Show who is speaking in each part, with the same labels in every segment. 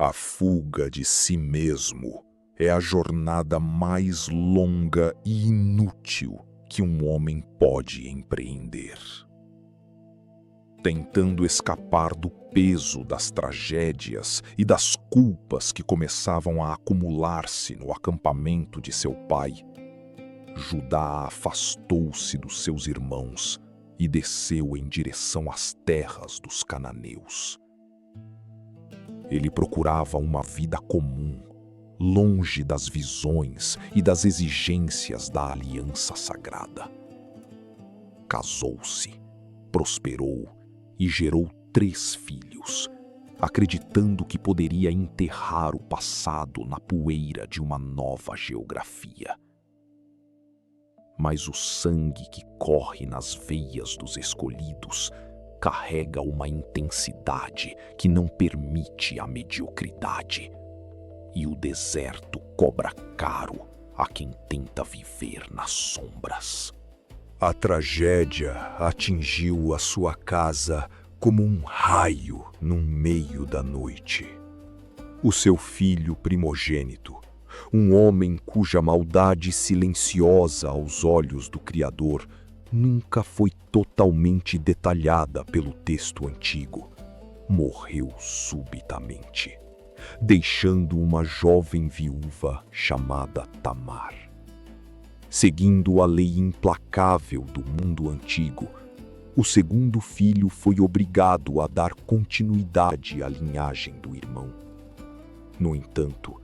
Speaker 1: A fuga de si mesmo é a jornada mais longa e inútil que um homem pode empreender. Tentando escapar do peso das tragédias e das culpas que começavam a acumular-se no acampamento de seu pai, Judá afastou-se dos seus irmãos e desceu em direção às terras dos cananeus. Ele procurava uma vida comum, longe das visões e das exigências da aliança sagrada. Casou-se, prosperou e gerou 3 filhos, acreditando que poderia enterrar o passado na poeira de uma nova geografia. Mas o sangue que corre nas veias dos escolhidos carrega uma intensidade que não permite a mediocridade, e o deserto cobra caro a quem tenta viver nas sombras. A tragédia atingiu a sua casa como um raio no meio da noite. O seu filho primogênito, um homem cuja maldade silenciosa aos olhos do Criador nunca foi totalmente detalhada pelo texto antigo, morreu subitamente, deixando uma jovem viúva chamada Tamar. Seguindo a lei implacável do mundo antigo, o segundo filho foi obrigado a dar continuidade à linhagem do irmão. No entanto,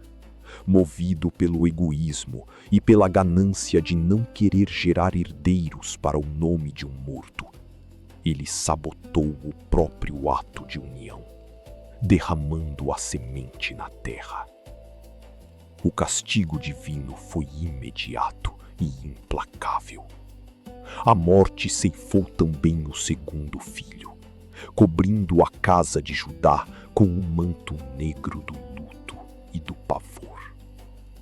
Speaker 1: movido pelo egoísmo e pela ganância de não querer gerar herdeiros para o nome de um morto, ele sabotou o próprio ato de união, derramando a semente na terra. O castigo divino foi imediato e implacável. A morte ceifou também o segundo filho, cobrindo a casa de Judá com o manto negro do luto e do pavor.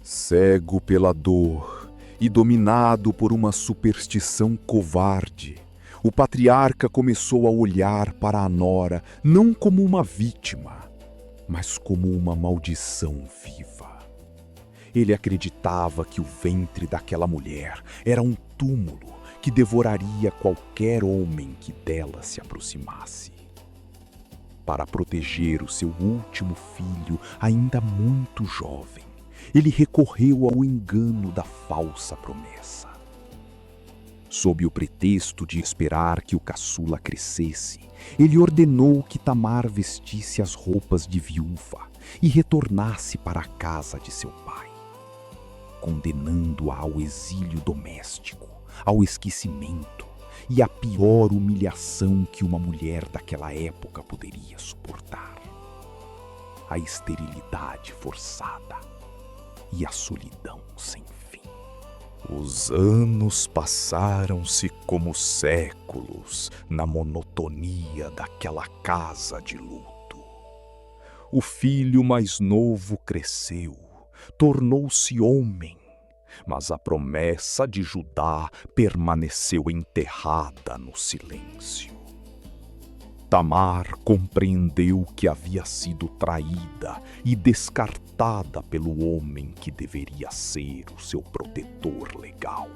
Speaker 1: Cego pela dor e dominado por uma superstição covarde, o patriarca começou a olhar para a nora não como uma vítima, mas como uma maldição viva. Ele acreditava que o ventre daquela mulher era um túmulo que devoraria qualquer homem que dela se aproximasse. Para proteger o seu último filho, ainda muito jovem, ele recorreu ao engano da falsa promessa. Sob o pretexto de esperar que o caçula crescesse, ele ordenou que Tamar vestisse as roupas de viúva e retornasse para a casa de seu pai, condenando-a ao exílio doméstico, ao esquecimento e à pior humilhação que uma mulher daquela época poderia suportar: a esterilidade forçada e a solidão sem fim. Os anos passaram-se como séculos na monotonia daquela casa de luto. O filho mais novo cresceu, tornou-se homem, mas a promessa de Judá permaneceu enterrada no silêncio. Tamar compreendeu que havia sido traída e descartada pelo homem que deveria ser o seu protetor legal.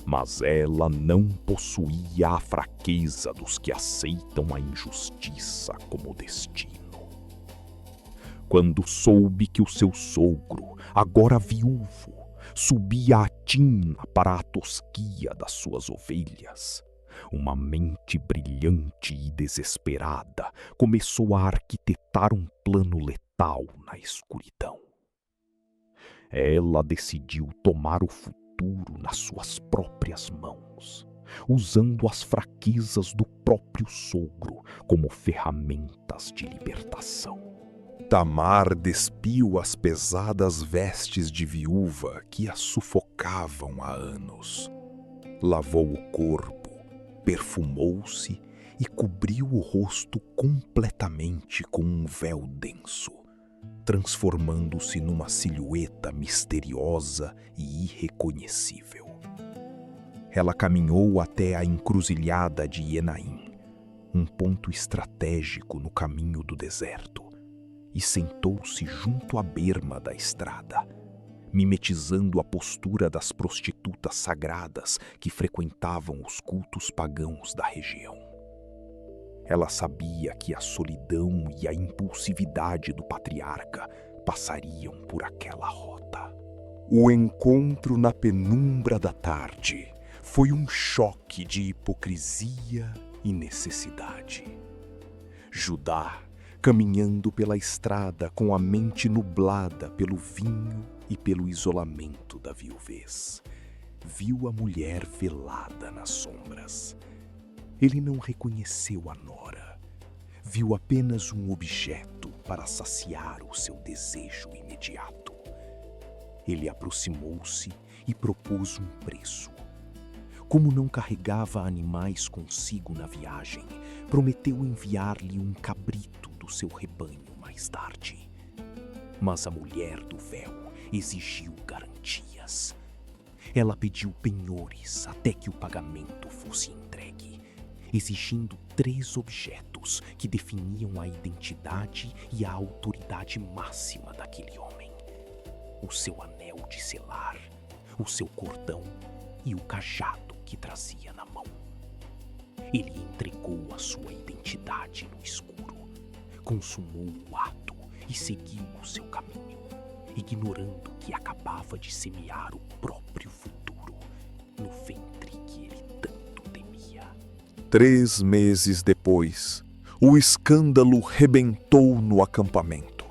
Speaker 1: Mas ela não possuía a fraqueza dos que aceitam a injustiça como destino. Quando soube que o seu sogro, agora viúvo, subia a tina para a tosquia das suas ovelhas, uma mente brilhante e desesperada começou a arquitetar um plano letal na escuridão. Ela decidiu tomar o futuro nas suas próprias mãos, usando as fraquezas do próprio sogro como ferramentas de libertação. Tamar despiu as pesadas vestes de viúva que a sufocavam há anos. Lavou o corpo, perfumou-se e cobriu o rosto completamente com um véu denso, transformando-se numa silhueta misteriosa e irreconhecível. Ela caminhou até a encruzilhada de Enaim, um ponto estratégico no caminho do deserto, e sentou-se junto à berma da estrada, mimetizando a postura das prostitutas sagradas que frequentavam os cultos pagãos da região. Ela sabia que a solidão e a impulsividade do patriarca passariam por aquela rota. O encontro na penumbra da tarde foi um choque de hipocrisia e necessidade. Judá, caminhando pela estrada com a mente nublada pelo vinho e pelo isolamento da viuvez, viu a mulher velada nas sombras. Ele não reconheceu a nora, viu apenas um objeto para saciar o seu desejo imediato. Ele aproximou-se e propôs um preço. Como não carregava animais consigo na viagem, prometeu enviar-lhe um cabrito do seu rebanho mais tarde. Mas a mulher do véu exigiu garantias. Ela pediu penhores até que o pagamento fosse entregue, exigindo 3 objetos que definiam a identidade e a autoridade máxima daquele homem: o seu anel de selar, o seu cordão e o cajado que trazia na mão. Ele entregou a sua identidade no escuro, consumou o ato e seguiu o seu caminho, ignorando que acabava de semear o próprio futuro no ventre que ele tanto temia. 3 meses depois, o escândalo rebentou no acampamento.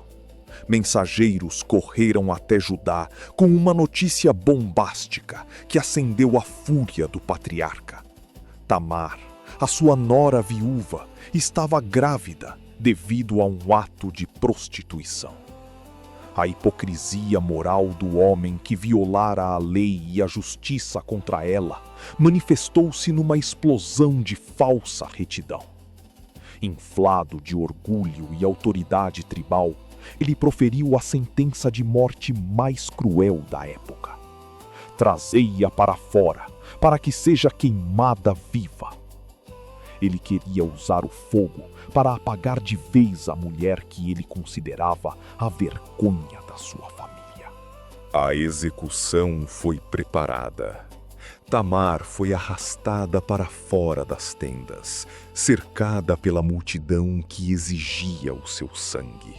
Speaker 1: Mensageiros correram até Judá com uma notícia bombástica que acendeu a fúria do patriarca. Tamar, a sua nora viúva, estava grávida devido a um ato de prostituição. A hipocrisia moral do homem que violara a lei e a justiça contra ela manifestou-se numa explosão de falsa retidão. Inflado de orgulho e autoridade tribal, ele proferiu a sentença de morte mais cruel da época. Trazei-a para fora, para que seja queimada viva. Ele queria usar o fogo para apagar de vez a mulher que ele considerava a vergonha da sua família. A execução foi preparada. Tamar foi arrastada para fora das tendas, cercada pela multidão que exigia o seu sangue.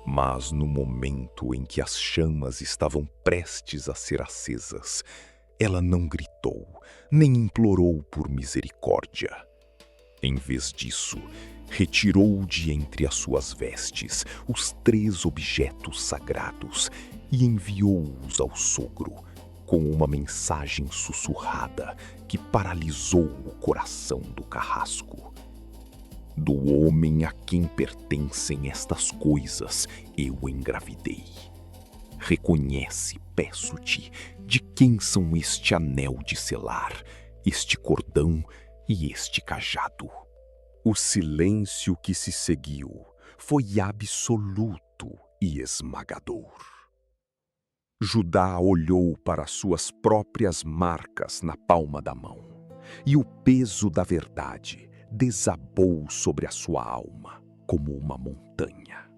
Speaker 1: Mas no momento em que as chamas estavam prestes a ser acesas, ela não gritou, nem implorou por misericórdia. Em vez disso, retirou de entre as suas vestes os 3 objetos sagrados e enviou-os ao sogro, com uma mensagem sussurrada que paralisou o coração do carrasco. Do homem a quem pertencem estas coisas, eu engravidei. Reconhece, peço-te, de quem são este anel de selar, este cordão e este cajado. O silêncio que se seguiu foi absoluto e esmagador. Judá olhou para suas próprias marcas na palma da mão, e o peso da verdade desabou sobre a sua alma como uma montanha.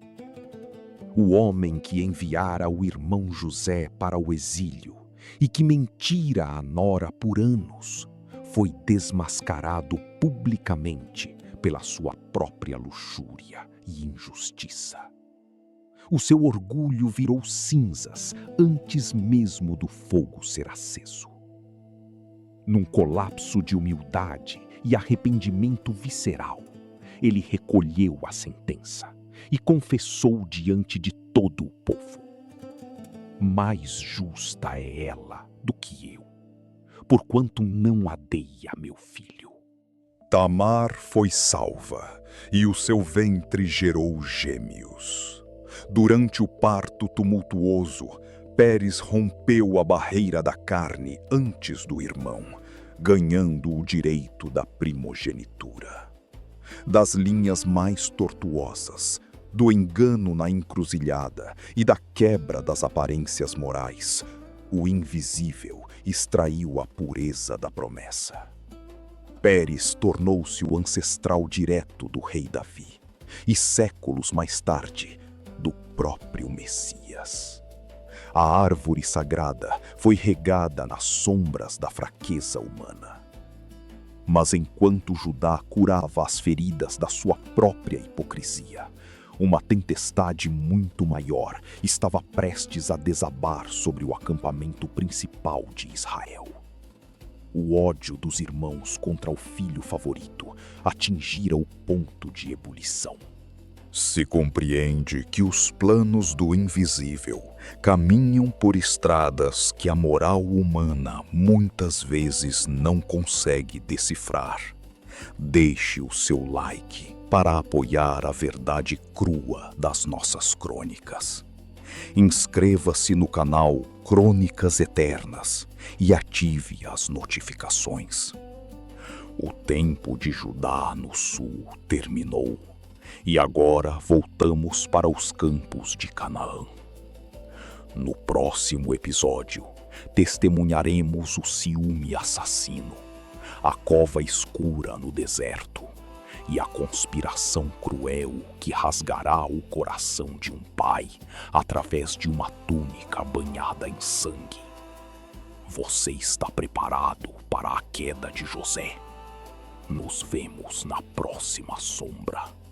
Speaker 1: O homem que enviara o irmão José para o exílio e que mentira à nora por anos, foi desmascarado publicamente pela sua própria luxúria e injustiça. O seu orgulho virou cinzas antes mesmo do fogo ser aceso. Num colapso de humildade e arrependimento visceral, ele recolheu a sentença e confessou diante de todo o povo: mais justa é ela do que eu, porquanto não a dei a meu filho. Tamar foi salva, e o seu ventre gerou gêmeos. Durante o parto tumultuoso, Pérez rompeu a barreira da carne antes do irmão, ganhando o direito da primogenitura. Das linhas mais tortuosas, do engano na encruzilhada e da quebra das aparências morais, o invisível extraiu a pureza da promessa. Pérez tornou-se o ancestral direto do rei Davi, e séculos mais tarde, do próprio Messias. A árvore sagrada foi regada nas sombras da fraqueza humana. Mas enquanto Judá curava as feridas da sua própria hipocrisia, uma tempestade muito maior estava prestes a desabar sobre o acampamento principal de Israel. O ódio dos irmãos contra o filho favorito atingira o ponto de ebulição. Se compreende que os planos do invisível caminham por estradas que a moral humana muitas vezes não consegue decifrar. Deixe o seu like para apoiar a verdade crua das nossas crônicas. Inscreva-se no canal Crônicas Eternas e ative as notificações. O tempo de Judá no sul terminou e agora voltamos para os campos de Canaã. No próximo episódio, testemunharemos o ciúme assassino, a cova escura no deserto e a conspiração cruel que rasgará o coração de um pai através de uma túnica banhada em sangue. Você está preparado para a queda de José? Nos vemos na próxima sombra.